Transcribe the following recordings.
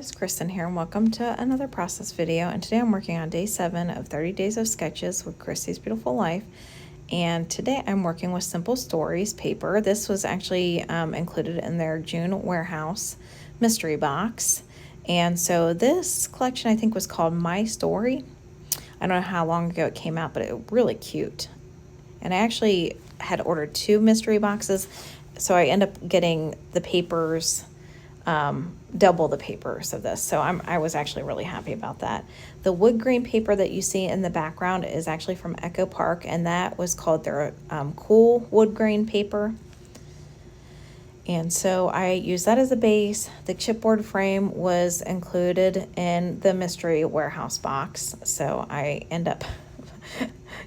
guys, Kristen here, and welcome to another process video. And today I'm working on day 7 of 30 Days of Sketches with Christy's Beautiful Life. And today I'm working with Simple Stories paper. This was actually included in their June warehouse mystery box. And so this collection I think was called My Story. I don't know how long ago it came out, but it was really cute. And I actually had ordered 2 mystery boxes, so I end up getting the papers, double the papers of this. So I was actually really happy about that. The wood grain paper that you see in the background is actually from Echo Park, and that was called their cool wood grain paper. And so I used that as a base. The chipboard frame was included in the mystery warehouse box, so I end up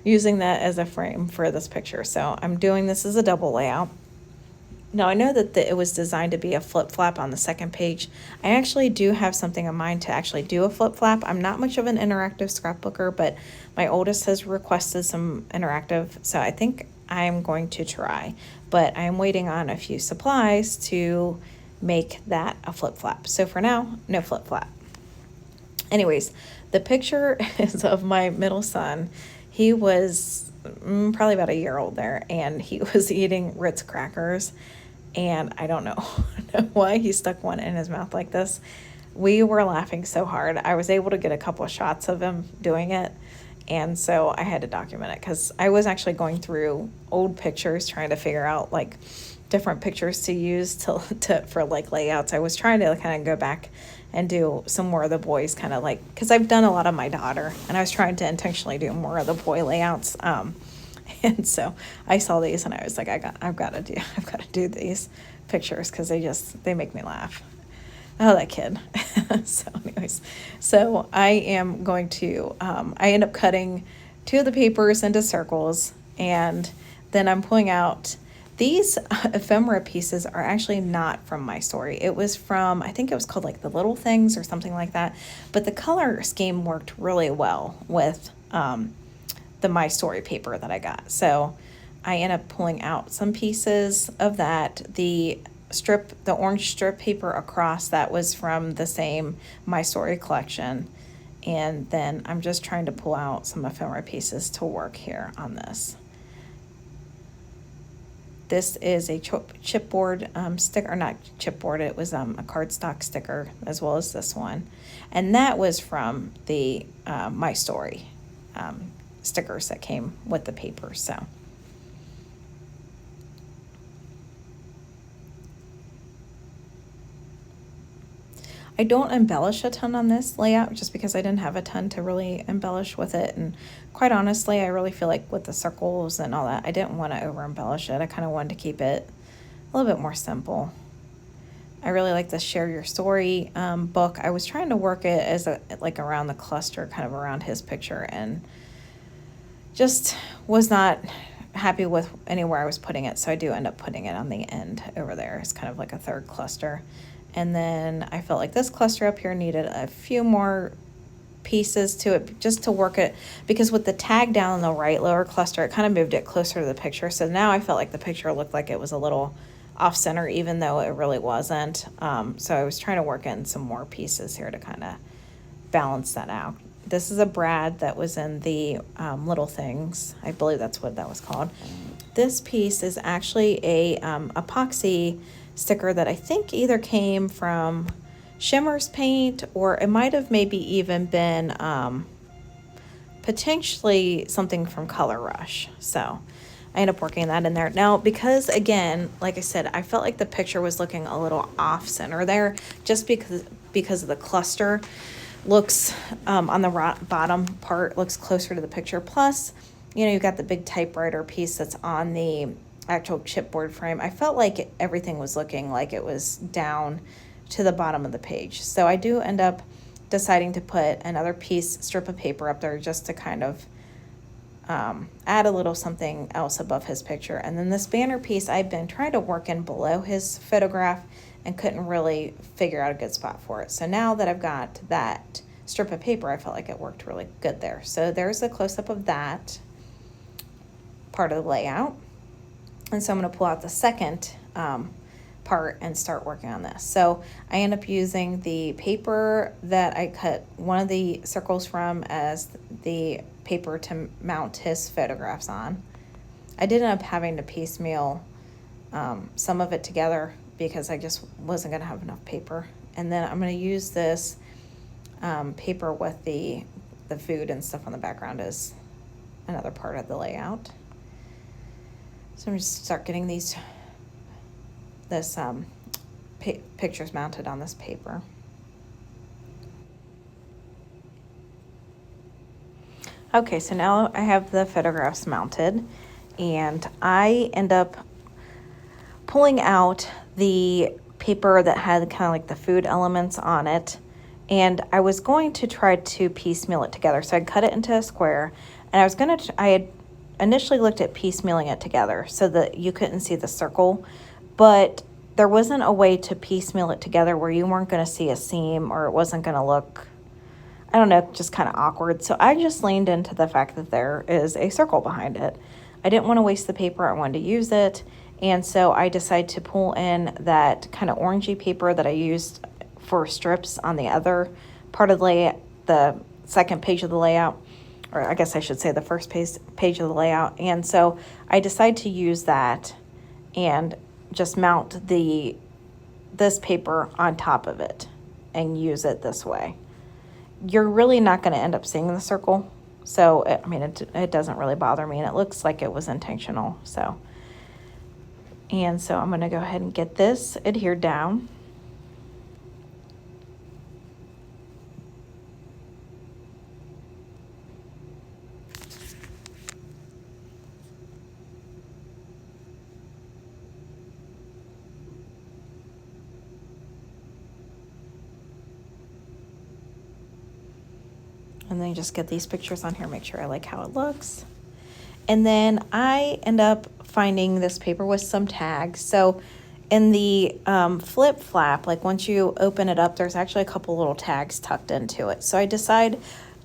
using that as a frame for this picture. So I'm doing this as a double layout. Now I know that it was designed to be a flip flap on the second page. I actually do have something in mind to actually do a flip flap. I'm not much of an interactive scrapbooker, but my oldest has requested some interactive, so I think I'm going to try. But I'm waiting on a few supplies to make that a flip flap. So for now, no flip flap. Anyways, the picture is of my middle son. He was probably about a year old there, and he was eating Ritz crackers. And I don't know why he stuck one in his mouth like this. We were laughing so hard. I was able to get a couple of shots of him doing it. And so I had to document it because I was actually going through old pictures trying to figure out like different pictures to use for like layouts. I was trying to kind of go back and do some more of the boys, kind of like, because I've done a lot of my daughter, and I was trying to intentionally do more of the boy layouts. And so I saw these and I was like, I've got to do these pictures because they make me laugh. Oh, that kid. So anyways, so I am going to, I end up cutting 2 of the papers into circles, and then I'm pulling out these ephemera pieces are actually not from My Story. It was from, I think it was called like The Little Things or something like that. But the color scheme worked really well with, the My Story paper that I got. So I end up pulling out some pieces of that. The orange strip paper across that was from the same My Story collection. And then I'm just trying to pull out some ephemera pieces to work here on this. This is a chipboard sticker, or not chipboard, it was a cardstock sticker, as well as this one. And that was from the My Story stickers that came with the paper. So I don't embellish a ton on this layout just because I didn't have a ton to really embellish with it. And quite honestly, I really feel like with the circles and all that, I didn't want to over embellish it. I kind of wanted to keep it a little bit more simple. I really like the Share Your Story book. I was trying to work it as like around the cluster, kind of around his picture, and just was not happy with anywhere I was putting it. So I do end up putting it on the end over there. It's kind of like a third cluster. And then I felt like this cluster up here needed a few more pieces to it just to work it, because with the tag down in the right lower cluster, it kind of moved it closer to the picture. So now I felt like the picture looked like it was a little off center, even though it really wasn't. So I was trying to work in some more pieces here to kind of balance that out. This is a brad that was in the Little Things. I believe that's what that was called. This piece is actually a epoxy sticker that I think either came from Shimmer's Paint, or it might have maybe even been potentially something from Color Rush. So I ended up working that in there. Now, because again, like I said, I felt like the picture was looking a little off center there, just because of the cluster looks on the bottom part looks closer to the picture. Plus, you've got the big typewriter piece that's on the actual chipboard frame. I felt like everything was looking like it was down to the bottom of the page. So I do end up deciding to put another strip of paper up there just to kind of add a little something else above his picture. And then this banner piece I've been trying to work in below his photograph and couldn't really figure out a good spot for it. So now that I've got that strip of paper, I felt like it worked really good there. So there's a close-up of that part of the layout. And so I'm going to pull out the second part and start working on this. So I end up using the paper that I cut one of the circles from as the paper to mount his photographs on. I did end up having to piecemeal some of it together because I just wasn't going to have enough paper. And then I'm going to use this paper with the food and stuff on the background as another part of the layout. So I'm just start getting pictures mounted on this paper. Okay, so now I have the photographs mounted, and I end up pulling out the paper that had kind of like the food elements on it, and I was going to try to piecemeal it together. So I cut it into a square, and I had initially looked at piecemealing it together so that you couldn't see the circle, but there wasn't a way to piecemeal it together where you weren't going to see a seam or it wasn't going to look, I don't know, just kind of awkward. So I just leaned into the fact that there is a circle behind it. I didn't want to waste the paper. I wanted to use it. And so I decided to pull in that kind of orangey paper that I used for strips on the other part of the layout, the second page of the layout, or I guess I should say the first page of the layout. And so I decided to use that and just mount this paper on top of it and use it this way. You're really not going to end up seeing the circle. So, I mean, it doesn't really bother me, and it looks like it was intentional. So I'm going to go ahead and get this adhered down. And then just get these pictures on here, make sure I like how it looks. And then I end up finding this paper with some tags. So in the flip flap, like once you open it up, there's actually a couple little tags tucked into it. So I decide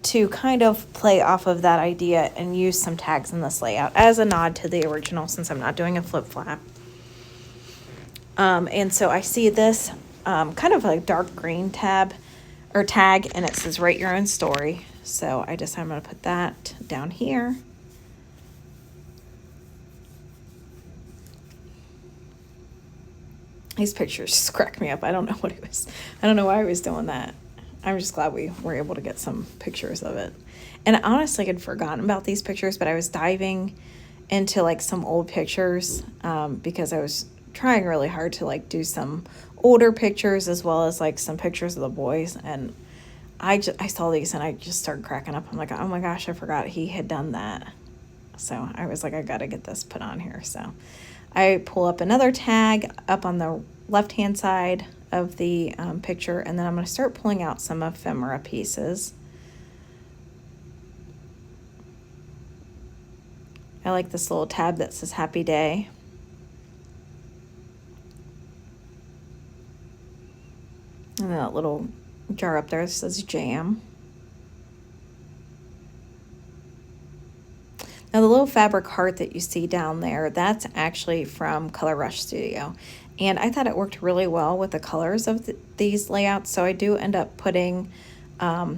to kind of play off of that idea and use some tags in this layout as a nod to the original, since I'm not doing a flip flap. And so I see this kind of a dark green tag, and it says write your own story. So I decide I'm going to put that down here. These pictures just crack me up. I don't know why I was doing that. I'm just glad we were able to get some pictures of it. And honestly, I'd forgotten about these pictures, but I was diving into like some old pictures because I was trying really hard to like do some older pictures as well as like some pictures of the boys. And I saw these and I just started cracking up. I'm like, oh my gosh, I forgot he had done that. So I was like, I got to get this put on here. So I pull up another tag up on the left-hand side of the picture, and then I'm going to start pulling out some ephemera pieces. I like this little tab that says Happy Day. And that little jar up there says Jam. Now the little fabric heart that you see down there, that's actually from Color Rush Studio. And I thought it worked really well with the colors of these layouts. So I do end up putting a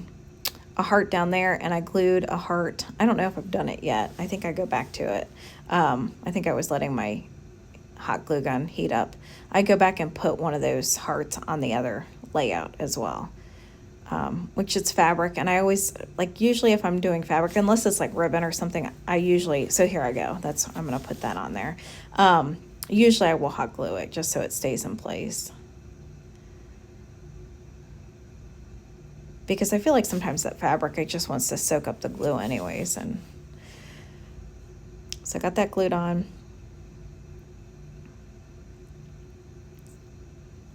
heart down there, and I glued a heart. I don't know if I've done it yet. I think I go back to it. I think I was letting my hot glue gun heat up. I go back and put one of those hearts on the other layout as well. Which is fabric, and I always, like, usually if I'm doing fabric, unless it's like ribbon or something, so here I go, I'm gonna put that on there. Usually I will hot glue it just so it stays in place, because I feel like sometimes that fabric, it just wants to soak up the glue anyways. And so I got that glued on.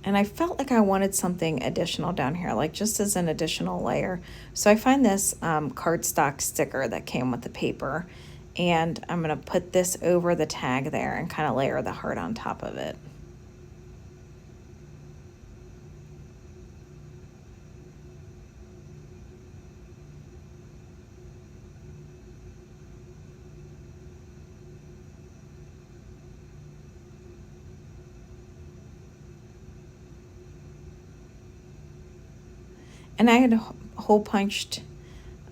And I felt like I wanted something additional down here, like just as an additional layer. So I find this cardstock sticker that came with the paper, and I'm going to put this over the tag there and kind of layer the heart on top of it. And I had hole punched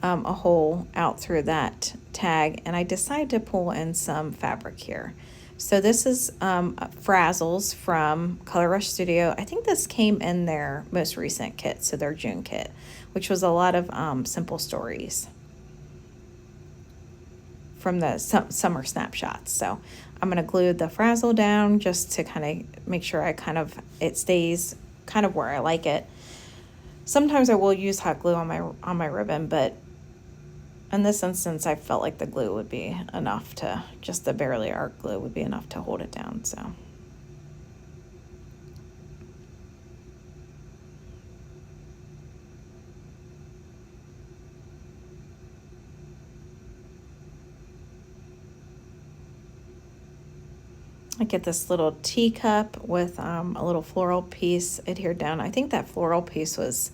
a hole out through that tag, and I decided to pull in some fabric here. So this is Frazzles from Color Rush Studio. I think this came in their most recent kit, so their June kit, which was a lot of simple stories from the summer snapshots. So I'm going to glue the frazzle down just to kind of make sure it stays kind of where I like it. Sometimes I will use hot glue on my ribbon, but in this instance, I felt like the glue would be enough to, just the barely arc glue would be enough to hold it down, so. I get this little teacup with a little floral piece adhered down. I think that floral piece was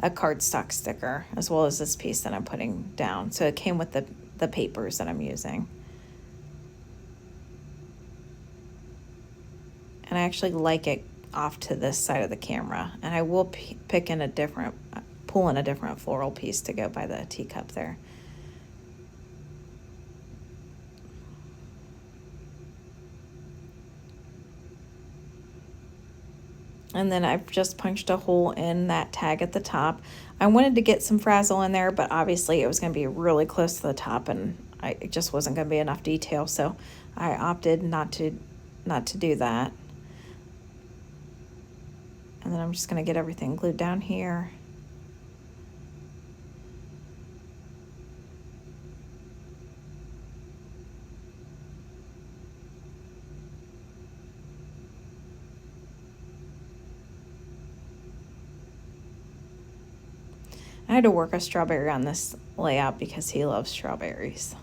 a cardstock sticker, as well as this piece that I'm putting down. So it came with the papers that I'm using. And I actually like it off to this side of the camera. And I will pull in a different floral piece to go by the teacup there. And then I've just punched a hole in that tag at the top. I wanted to get some frazzle in there, but obviously it was going to be really close to the top, and it just wasn't going to be enough detail, so I opted not to do that. And then I'm just going to get everything glued down here. I had to work a strawberry on this layout because he loves strawberries.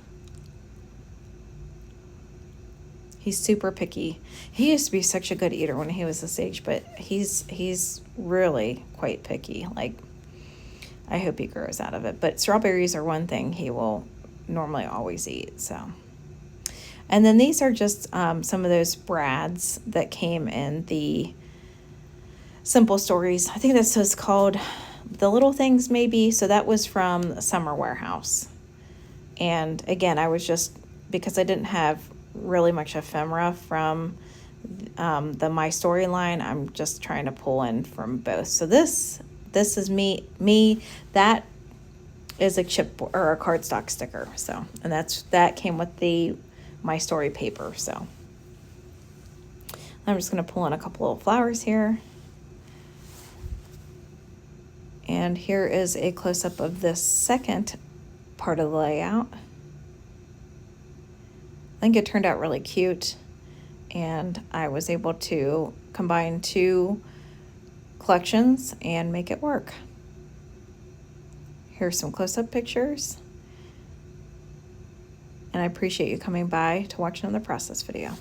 He's super picky. He used to be such a good eater when he was this age, but he's really quite picky. Like, I hope he grows out of it. But strawberries are one thing he will normally always eat, so. And then these are just some of those brads that came in the Simple Stories. I think that's what it's called. The Little Things, maybe. So that was from Summer Warehouse. And again, I was just, because I didn't have really much ephemera from the My Story line, I'm just trying to pull in from both. So this is me. That is a chip or a cardstock sticker. So, and that came with the My Story paper. So I'm just going to pull in a couple of flowers here. And here is a close-up of this second part of the layout. I think it turned out really cute, and I was able to combine two collections and make it work. Here's some close-up pictures, and I appreciate you coming by to watch another process video.